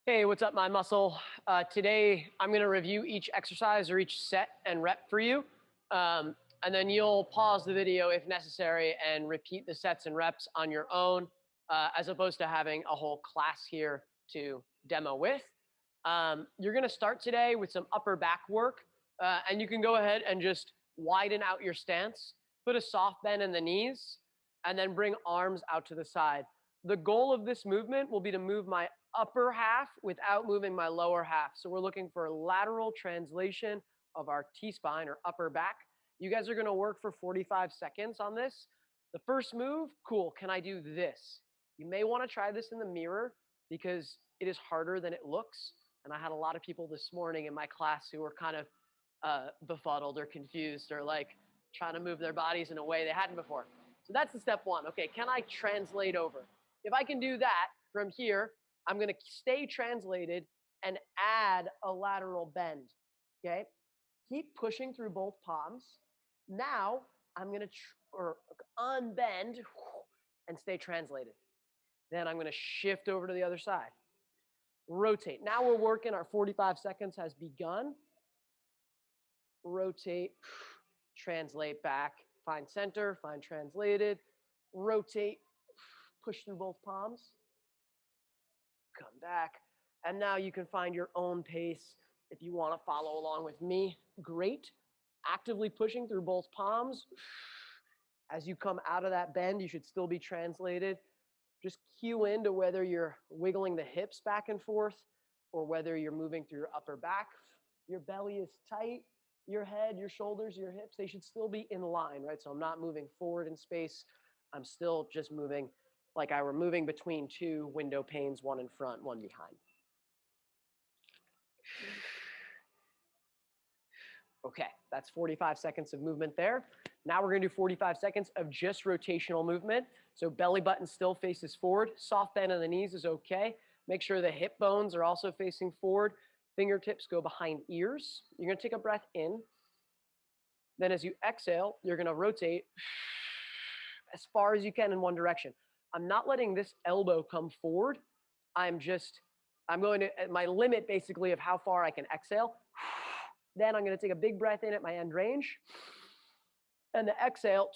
Hey, what's up, my muscle? Today, I'm going to review each exercise or each set and rep for you. And then you'll pause the video if necessary and repeat the sets and reps on your own, as opposed to having a whole class here to demo with. You're going to start today with some upper back work, and you can go ahead and just widen out your stance, put a soft bend in the knees, and then bring arms out to the side. The goal of this movement will be to move my upper half without moving my lower half. So we're looking for lateral translation of our T-spine or upper back. You guys are going to work for 45 seconds on this. The first move, cool. Can I do this? You may want to try this in the mirror because it is harder than it looks. And I had a lot of people this morning in my class who were kind of befuddled or confused or like trying to move their bodies in a way they hadn't before. So that's the step one. Okay, can I translate over? If I can do that from here, I'm going to stay translated and add a lateral bend. Okay, keep pushing through both palms. Now I'm going to unbend and stay translated. Then I'm going to shift over to the other side. Rotate. Now we're working. Our 45 seconds has begun. Rotate, translate back, find center, find translated, rotate, push through both palms, come back. And now you can find your own pace. If you want to follow along with me, great. Actively pushing through both palms. As you come out of that bend, you should still be translated. Just cue into whether you're wiggling the hips back and forth or whether you're moving through your upper back. Your belly is tight. Your head, your shoulders, your hips, they should still be in line, right? So I'm not moving forward in space. I'm still just moving like I were moving between two window panes, one in front, one behind. Okay, that's 45 seconds of movement there. Now we're going to do 45 seconds of just rotational movement. So belly button still faces forward. Soft bend in the knees is okay. Make sure the hip bones are also facing forward. Fingertips go behind ears. You're going to take a breath in. Then as you exhale, you're going to rotate as far as you can in one direction. I'm not letting this elbow come forward. I'm going to, at my limit basically of how far I can exhale. Then I'm going to take a big breath in at my end range. And the exhale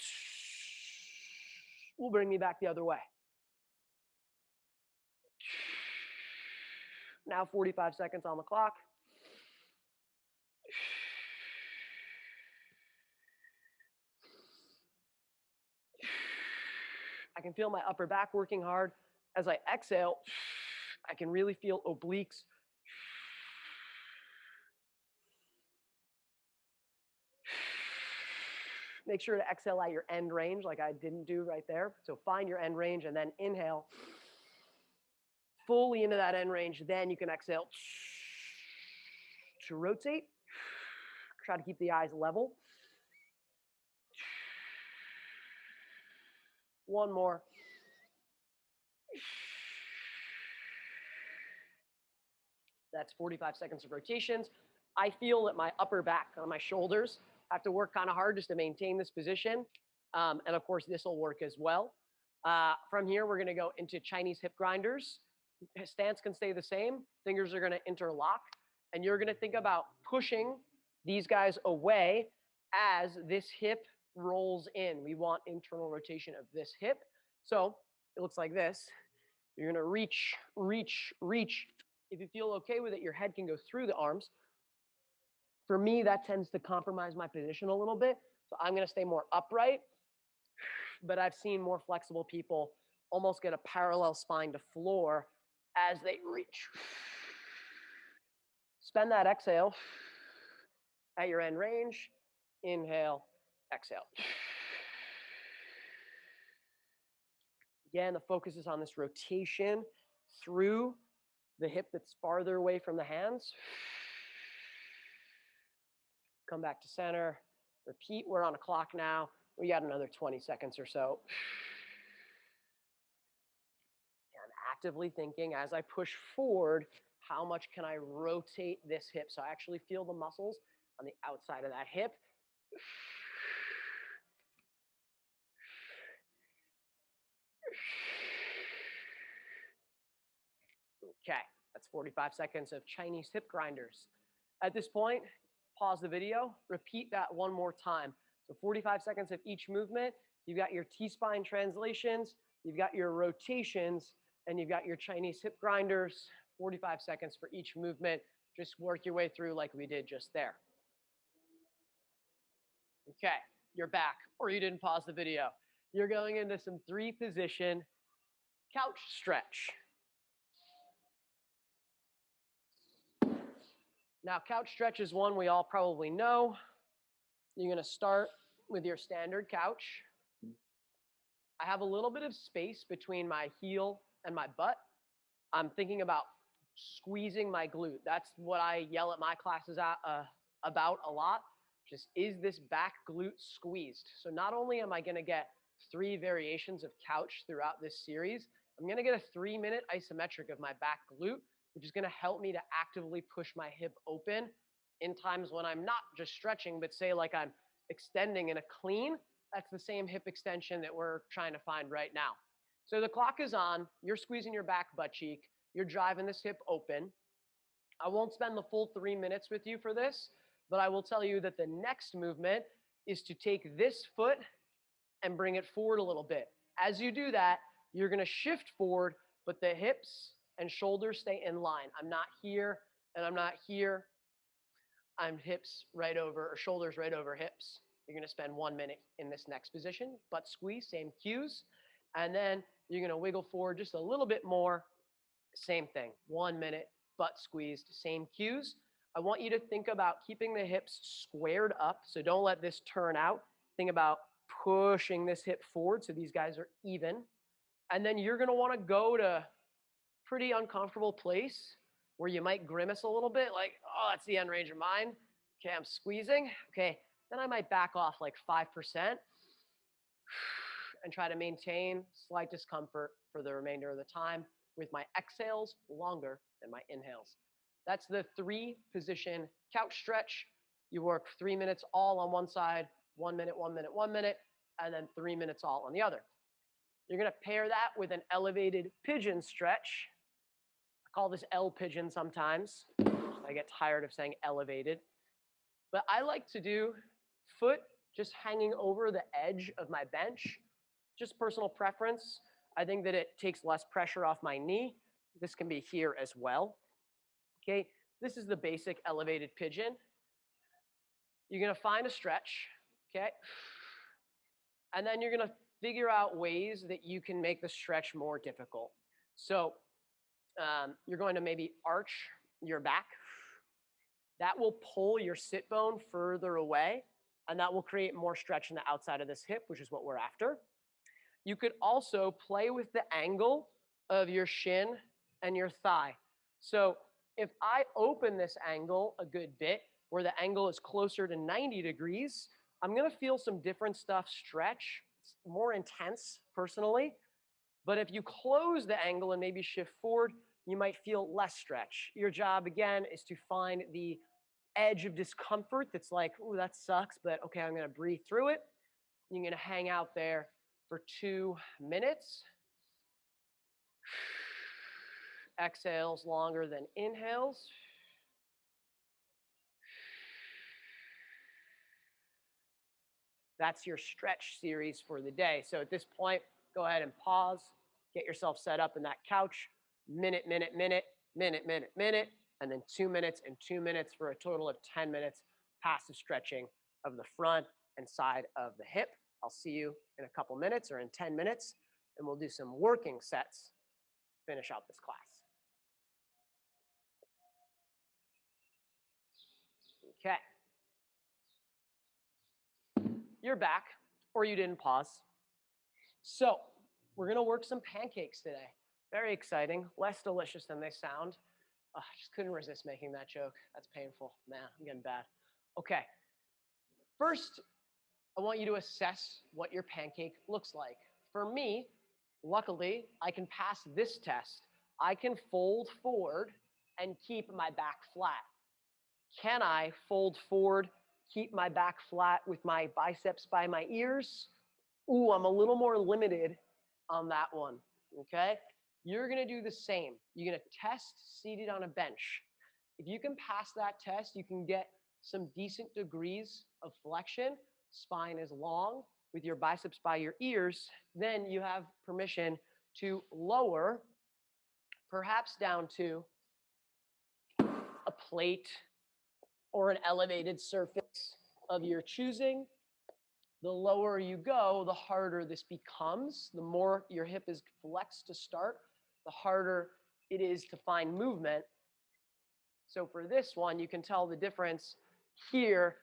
will bring me back the other way. Now 45 seconds on the clock. I can feel my upper back working hard. As I exhale, I can really feel obliques. Make sure to exhale at your end range like I didn't do right there. So find your end range and then inhale fully into that end range. Then you can exhale to rotate. Try to keep the eyes level. One more. That's 45 seconds of rotations. I feel that my upper back on my shoulders have to work kind of hard just to maintain this position. And of course, this will work as well. From here, we're going to go into Chinese hip grinders. Stance can stay the same. Fingers are going to interlock. And you're going to think about pushing these guys away as this hip rolls in. We want internal rotation of this hip. So it looks like this. You're going to reach, reach, reach. If you feel okay with it, your head can go through the arms. For me, that tends to compromise my position a little bit. So I'm going to stay more upright. But I've seen more flexible people almost get a parallel spine to floor as they reach. Spend that exhale at your end range. Inhale, exhale. Again, the focus is on this rotation through the hip that's farther away from the hands. Come back to center. Repeat. We're on a clock now. We got another 20 seconds or so. I'm actively thinking as I push forward, how much can I rotate this hip? So I actually feel the muscles on the outside of that hip. Okay, That's 45 seconds of Chinese hip grinders. At this point, pause the video, repeat that one more time. So 45 seconds of each movement. You've got your T-spine translations, you've got your rotations, and you've got your Chinese hip grinders, 45 seconds for each movement. Just work your way through like we did just there. Okay, you're back, or you didn't pause the video. You're going into some 3-position couch stretch. Now, couch stretch is one we all probably know. You're going to start with your standard couch. I have a little bit of space between my heel and my butt. I'm thinking about squeezing my glute. That's what I yell at my classes about a lot. Just, is this back glute squeezed? So not only am I going to get 3 variations of couch throughout this series, I'm going to get a 3-minute isometric of my back glute, which is going to help me to actively push my hip open in times when I'm not just stretching, but say like I'm extending in a clean. That's the same hip extension that we're trying to find right now. So the clock is on. You're squeezing your back butt cheek. You're driving this hip open. I won't spend the full 3 minutes with you for this, but I will tell you that the next movement is to take this foot and bring it forward a little bit. As you do that, you're going to shift forward, but the hips and shoulders stay in line. I'm not here and I'm not here. I'm hips right over, or shoulders right over hips. You're going to spend 1 minute in this next position. Butt squeeze, same cues. And then you're going to wiggle forward just a little bit more. Same thing, 1 minute, butt squeezed, same cues. I want you to think about keeping the hips squared up. So don't let this turn out. Think about pushing this hip forward so these guys are even. And then you're going to want to go to pretty uncomfortable place where you might grimace a little bit, like, oh, that's the end range of mine. Okay, I'm squeezing. Okay, then I might back off like 5% and try to maintain slight discomfort for the remainder of the time with my exhales longer than my inhales. That's the 3-position couch stretch. You work 3 minutes all on one side, 1 minute, 1 minute, 1 minute, and then 3 minutes all on the other. You're going to pair that with an elevated pigeon stretch. I call this L pigeon sometimes. I get tired of saying elevated. But I like to do foot just hanging over the edge of my bench. Just personal preference. I think that it takes less pressure off my knee. This can be here as well. Okay, this is the basic elevated pigeon. You're going to find a stretch, okay? And then you're going to figure out ways that you can make the stretch more difficult. So you're going to maybe arch your back. That will pull your sit bone further away, and that will create more stretch in the outside of this hip, which is what we're after. You could also play with the angle of your shin and your thigh. So if I open this angle a good bit, where the angle is closer to 90 degrees, I'm going to feel some different stuff stretch. It's more intense personally. But if you close the angle and maybe shift forward, you might feel less stretch. Your job, again, is to find the edge of discomfort that's like, ooh, that sucks, but okay, I'm going to breathe through it. You're going to hang out there for 2 minutes. Exhales longer than inhales. That's your stretch series for the day. So at this point, go ahead and pause. Get yourself set up in that couch. Minute, minute, minute, minute, minute, minute, and then 2 minutes and 2 minutes for a total of 10 minutes passive stretching of the front and side of the hip. I'll see you in a couple minutes or in 10 minutes, and we'll do some working sets to finish out this class. Okay. You're back, or you didn't pause. So we're going to work some pancakes today. Very exciting, less delicious than they sound. Oh, I just couldn't resist making that joke. That's painful. Man, I'm getting bad. Okay. First, I want you to assess what your pancake looks like. For me, luckily, I can pass this test. I can fold forward and keep my back flat. Can I fold forward, keep my back flat with my biceps by my ears? Ooh, I'm a little more limited on that one, okay? you're going to do the same. You're going to test seated on a bench. If you can pass that test, you can get some decent degrees of flexion. Spine is long with your biceps by your ears. Then you have permission to lower, perhaps down to a plate or an elevated surface of your choosing. The lower you go, the harder this becomes. The more your hip is flexed to start, the harder it is to find movement. So for this one, you can tell the difference here.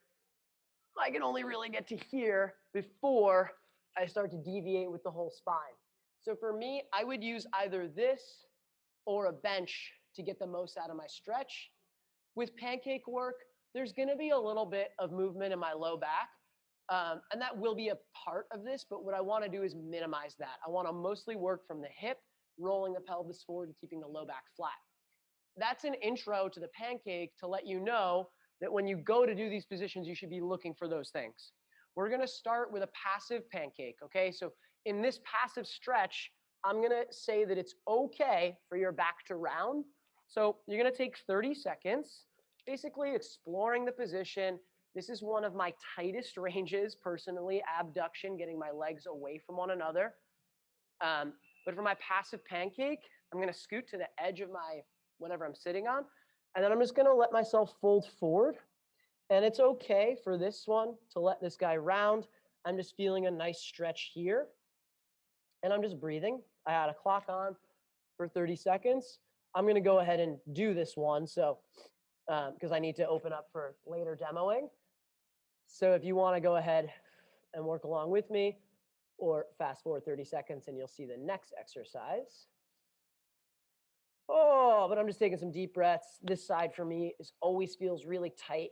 I can only really get to here before I start to deviate with the whole spine. So for me, I would use either this or a bench to get the most out of my stretch. With pancake work, there's going to be a little bit of movement in my low back. And that will be a part of this, but what I want to do is minimize that. I want to mostly work from the hip, rolling the pelvis forward and keeping the low back flat. That's an intro to the pancake to let you know that when you go to do these positions, you should be looking for those things. We're going to start with a passive pancake, okay? So in this passive stretch, I'm going to say that it's okay for your back to round. So you're going to take 30 seconds, basically exploring the position. This is one of my tightest ranges, personally, abduction, getting my legs away from one another. But for my passive pancake, I'm going to scoot to the edge of my whatever I'm sitting on, and then I'm just going to let myself fold forward. And it's okay for this one to let this guy round. I'm just feeling a nice stretch here, and I'm just breathing. I had a clock on for 30 seconds. I'm going to go ahead and do this one, so because I need to open up for later demoing. So if you want to go ahead and work along with me, or fast forward 30 seconds and you'll see the next exercise. Oh, but I'm just taking some deep breaths. This side for me always feels really tight.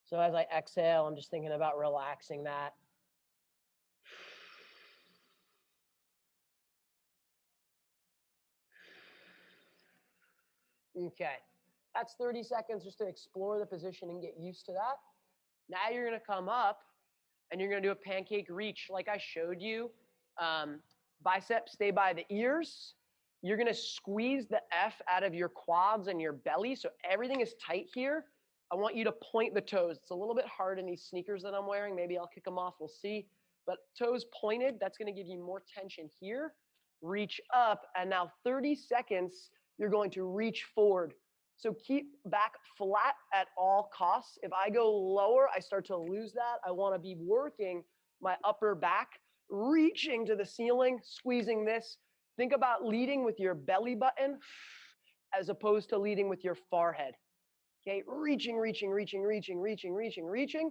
So as I exhale, I'm just thinking about relaxing that. Okay, that's 30 seconds just to explore the position and get used to that. Now you're going to come up and you're going to do a pancake reach like I showed you. Biceps stay by the ears. You're going to squeeze the F out of your quads and your belly so everything is tight here. I want you to point the toes. It's a little bit hard in these sneakers that I'm wearing. Maybe I'll kick them off. We'll see. But toes pointed, that's going to give you more tension here. Reach up. And now 30 seconds, you're going to reach forward. So keep back flat at all costs. If I go lower, I start to lose that. I want to be working my upper back, reaching to the ceiling, squeezing this. Think about leading with your belly button as opposed to leading with your forehead. Okay, reaching, reaching, reaching, reaching, reaching, reaching, reaching.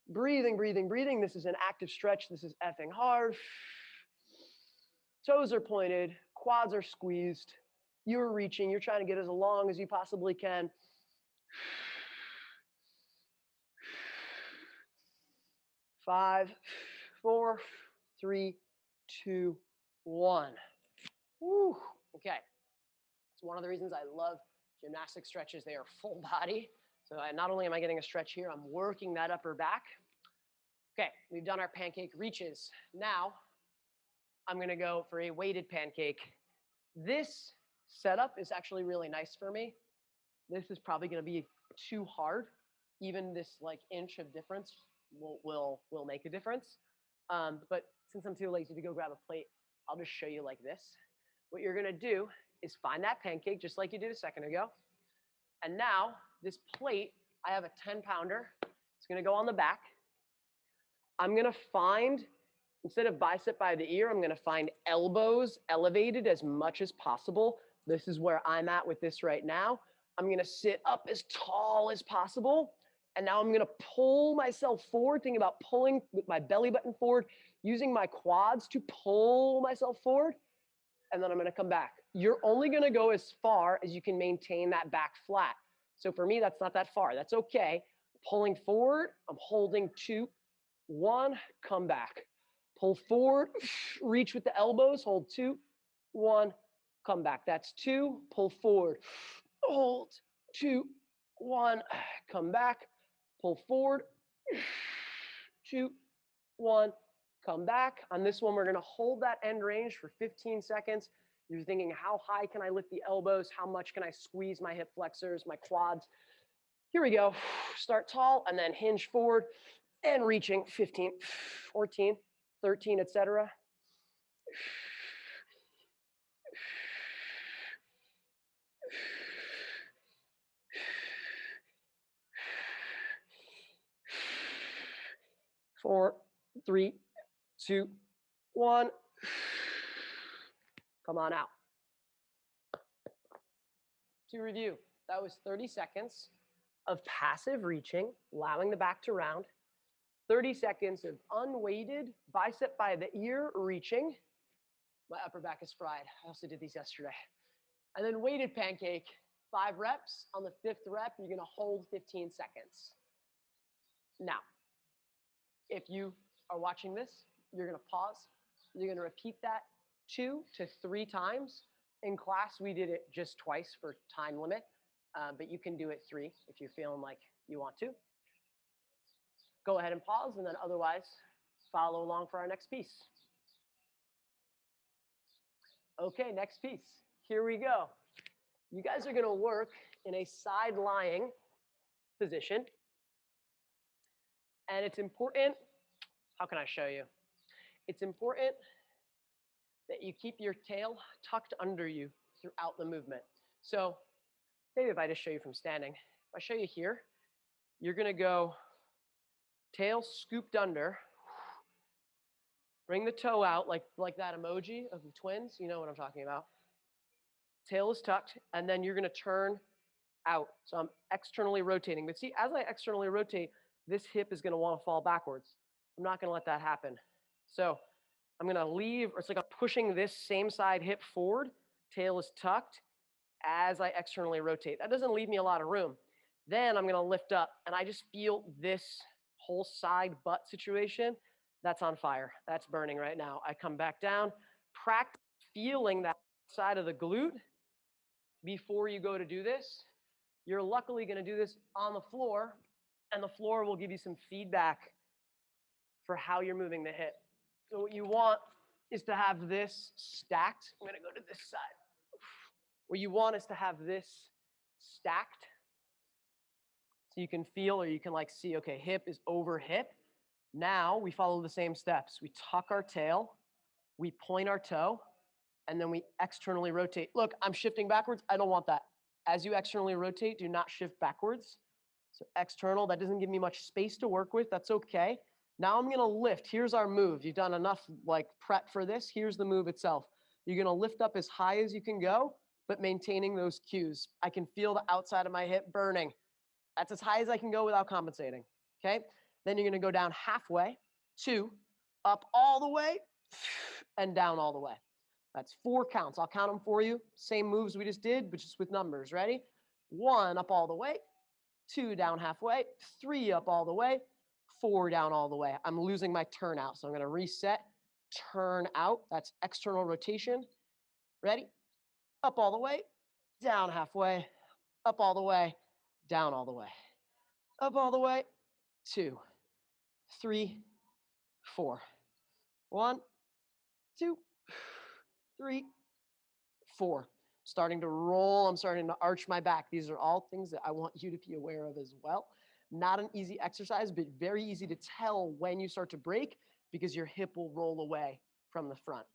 Breathing, breathing, breathing. This is an active stretch. This is effing hard. Toes are pointed, quads are squeezed. You're reaching, you're trying to get as long as you possibly can. 5, 4, 3, 2, 1. Woo. Okay. It's one of the reasons I love gymnastic stretches. They are full body. So not only am I getting a stretch here, I'm working that upper back. Okay, we've done our pancake reaches. Now, I'm going to go for a weighted pancake. This setup is actually really nice for me. This is probably going to be too hard. Even this like inch of difference will make a difference. But since I'm too lazy to go grab a plate, I'll just show you like this. What you're going to do is find that pancake just like you did a second ago. And now this plate, I have a 10-pounder. It's going to go on the back. I'm going to find, instead of bicep by the ear, I'm going to find elbows elevated as much as possible. This is where I'm at with this right now. I'm going to sit up as tall as possible. And now I'm going to pull myself forward, thinking about pulling with my belly button forward, using my quads to pull myself forward. And then I'm going to come back. You're only going to go as far as you can maintain that back flat. So for me, that's not that far. That's okay. Pulling forward, I'm holding 2, 1, come back. Pull forward, reach with the elbows, hold 2, 1, come back. That's 2, pull forward, hold 2, 1, come back, pull forward, 2, 1, Come back. On this one, we're going to hold that end range for 15 seconds. You're thinking, how high can I lift the elbows? How much can I squeeze my hip flexors, my quads? Here we go. Start tall and then hinge forward and reaching 15, 14, 13, etc. 4, 3, 2, 1. Come on out. To review, that was 30 seconds of passive reaching, allowing the back to round. 30 seconds of unweighted bicep by the ear reaching. My upper back is fried. I also did these yesterday. And then weighted pancake, 5 reps. On the 5th rep, you're going to hold 15 seconds. Now, if you are watching this, you're going to pause. You're going to repeat that 2 to 3 times. In class, we did it just twice for time limit, but you can do it 3 if you're feeling like you want to. Go ahead and pause, and then otherwise, follow along for our next piece. Okay, next piece. Here we go. You guys are going to work in a side lying position. And it's important, how can I show you? It's important that you keep your tail tucked under you throughout the movement. So maybe if I just show you from standing, if I show you here, you're going to go tail scooped under, bring the toe out like that emoji of the twins. You know what I'm talking about. Tail is tucked, and then you're going to turn out. So I'm externally rotating. But see, as I externally rotate, this hip is going to want to fall backwards. I'm not going to let that happen. So I'm going to leave, or it's like I'm pushing this same side hip forward. Tail is tucked as I externally rotate. That doesn't leave me a lot of room. Then I'm going to lift up, and I just feel this whole side butt situation. That's on fire. That's burning right now. I come back down. Practice feeling that side of the glute before you go to do this. You're luckily going to do this on the floor, and the floor will give you some feedback for how you're moving the hip. So what you want is to have this stacked. I'm going to go to this side. What you want is to have this stacked so you can feel, or you can like see, okay, hip is over hip. Now we follow the same steps. We tuck our tail, we point our toe, and then we externally rotate. Look, I'm shifting backwards. I don't want that. As you externally rotate, do not shift backwards. So external, that doesn't give me much space to work with. That's okay. Now I'm going to lift. Here's our move. You've done enough like prep for this. Here's the move itself. You're going to lift up as high as you can go, but maintaining those cues. I can feel the outside of my hip burning. That's as high as I can go without compensating. Okay? Then you're going to go down halfway, 2, up all the way, and down all the way. That's 4 counts. I'll count them for you. Same moves we just did, but just with numbers. Ready? 1, up all the way. 2, down halfway. 3, up all the way. 4, down all the way. I'm losing my turn out, so I'm going to reset. Turn out. That's external rotation. Ready? Up all the way. Down halfway. Up all the way. Down all the way. Up all the way. 2, 3, 4. 1, 2, 3, 4. Starting to roll. I'm starting to arch my back. These are all things that I want you to be aware of as well. Not an easy exercise, but very easy to tell when you start to break because your hip will roll away from the front.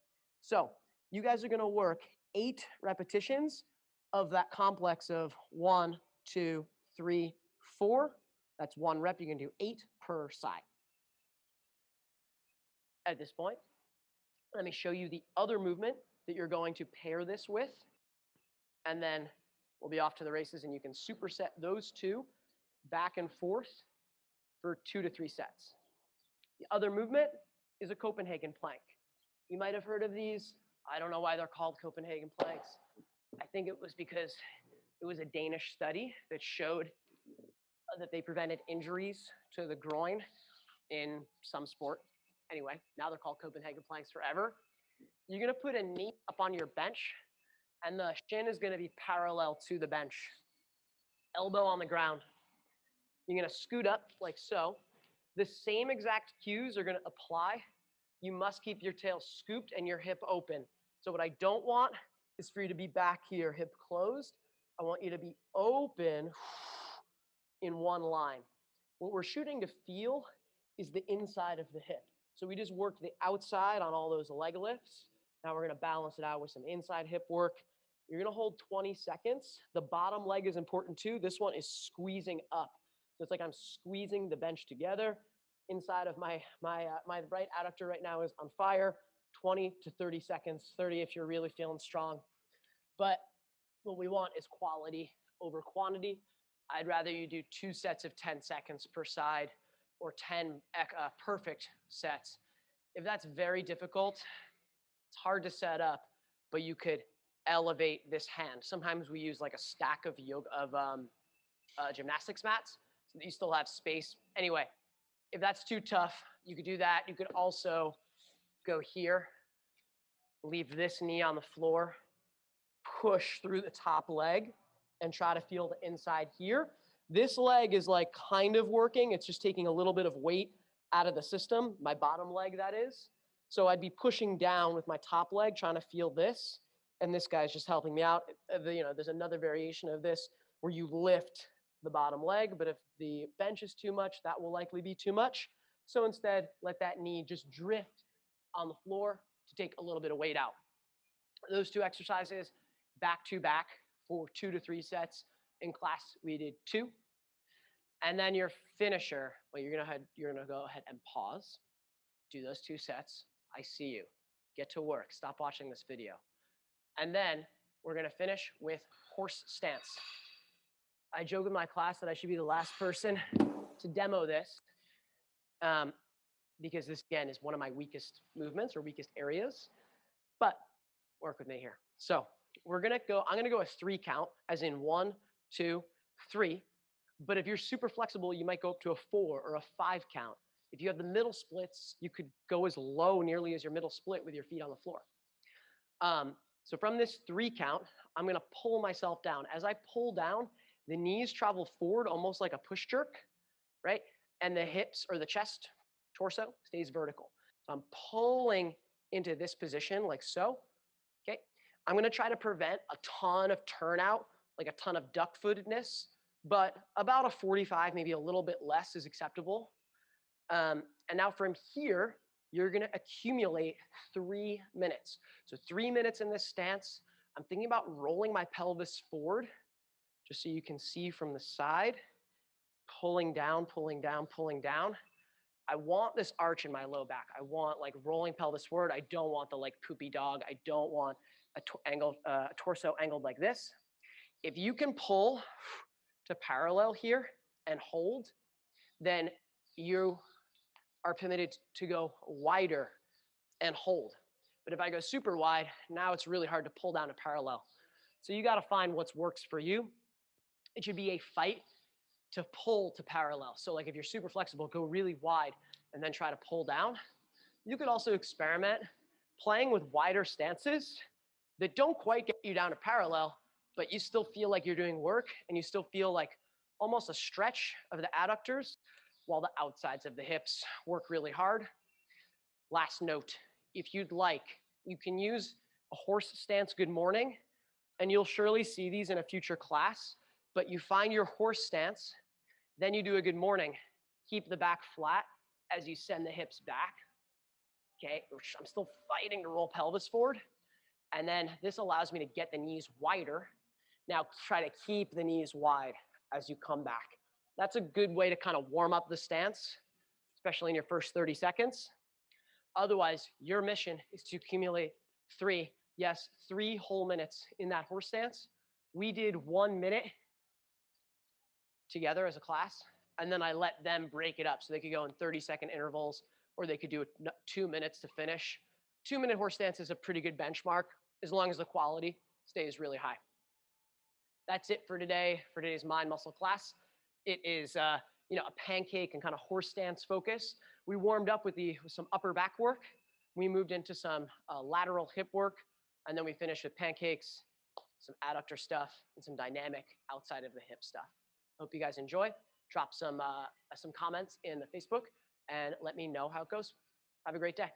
So you guys are going to work 8 repetitions of that complex of 1, 2, 3, 4. That's 1 rep. You can do 8 per side. At this point, let me show you the other movement that you're going to pair this with, and then we'll be off to the races, and you can superset those 2 back and forth for 2 to 3 sets. The other movement is a Copenhagen Plank. You might have heard of these. I don't know why they're called Copenhagen Planks. I think it was because it was a Danish study that showed that they prevented injuries to the groin in some sport. Anyway, now they're called Copenhagen Planks forever. You're going to put a knee up on your bench, and the shin is going to be parallel to the bench. Elbow on the ground. You're going to scoot up like so. The same exact cues are going to apply you must keep your tail scooped and your hip open. So what I don't want is for you to be back here, hip closed. I want you to be open in one line. What we're shooting to feel is the inside of the hip. So we just worked the outside on all those leg lifts. Now we're gonna balance it out with some inside hip work. You're gonna hold 20 seconds. The bottom leg is important too. This one is squeezing up. So it's like I'm squeezing the bench together. Inside of my right adductor right now is on fire. 20 to 30 seconds, 30 if you're really feeling strong. But what we want is quality over quantity. I'd rather you do 2 sets of 10 seconds per side or 10 perfect sets. If that's very difficult, it's hard to set up, but you could elevate this hand. Sometimes we use like a stack of gymnastics mats so that you still have space. Anyway, if that's too tough, you could do that. You could also go here, leave this knee on the floor, push through the top leg, and try to feel the inside here. This leg is like kind of working. It's just taking a little bit of weight out of the system, my bottom leg that is. So I'd be pushing down with my top leg, trying to feel this. And this guy's just helping me out. There's another variation of this where you lift the bottom leg, but if the bench is too much, that will likely be too much. So instead, let that knee just drift on the floor to take a little bit of weight out. Those 2 exercises, back to back for 2 to 3 sets. In class, we did 2. And then your finisher, well, you're gonna go ahead and pause, do those 2 sets. I see you. Get to work. Stop watching this video. And then we're gonna finish with horse stance. I joke in my class that I should be the last person to demo this because this, again, is one of my weakest movements or weakest areas, but work with me here. So I'm gonna go a 3 count, as in 1, 2, 3. But if you're super flexible, you might go up to a 4 or a 5 count. If you have the middle splits, you could go as low nearly as your middle split with your feet on the floor. So from this 3 count, I'm gonna pull myself down. As I pull down, the knees travel forward almost like a push jerk, right? And the hips or the chest, torso stays vertical. So I'm pulling into this position like so, okay? I'm gonna try to prevent a ton of turnout, like a ton of duck-footedness, but about a 45, maybe a little bit less is acceptable. And now from here, you're gonna accumulate 3 minutes. So 3 minutes in this stance. I'm thinking about rolling my pelvis forward, just so you can see from the side, pulling down, pulling down, pulling down. I want this arch in my low back. I want like rolling pelvis forward. I don't want the like poopy dog. I don't want a torso angled like this. If you can pull to parallel here and hold, then you are permitted to go wider and hold. But if I go super wide, now it's really hard to pull down to parallel. So you got to find what works for you. It should be a fight to pull to parallel. So like if you're super flexible, go really wide and then try to pull down. You could also experiment playing with wider stances that don't quite get you down to parallel, but you still feel like you're doing work and you still feel like almost a stretch of the adductors while the outsides of the hips work really hard. Last note, if you'd like, you can use a horse stance good morning, and you'll surely see these in a future class, but you find your horse stance, then you do a good morning. Keep the back flat as you send the hips back. Okay, I'm still fighting to roll pelvis forward. And then this allows me to get the knees wider. Now try to keep the knees wide as you come back. That's a good way to kind of warm up the stance, especially in your first 30 seconds. Otherwise, your mission is to accumulate 3 whole minutes in that horse stance. We did 1 minute together as a class, and then I let them break it up so they could go in 30-second intervals, or they could do 2 minutes to finish. 2-minute horse stance is a pretty good benchmark as long as the quality stays really high. That's it for today, for today's mind muscle class. It is a pancake and kind of horse stance focus. We warmed up with some upper back work. We moved into some lateral hip work, and then we finished with pancakes, some adductor stuff, and some dynamic outside of the hip stuff. Hope you guys enjoy. Drop some comments in the Facebook and let me know how it goes. Have a great day.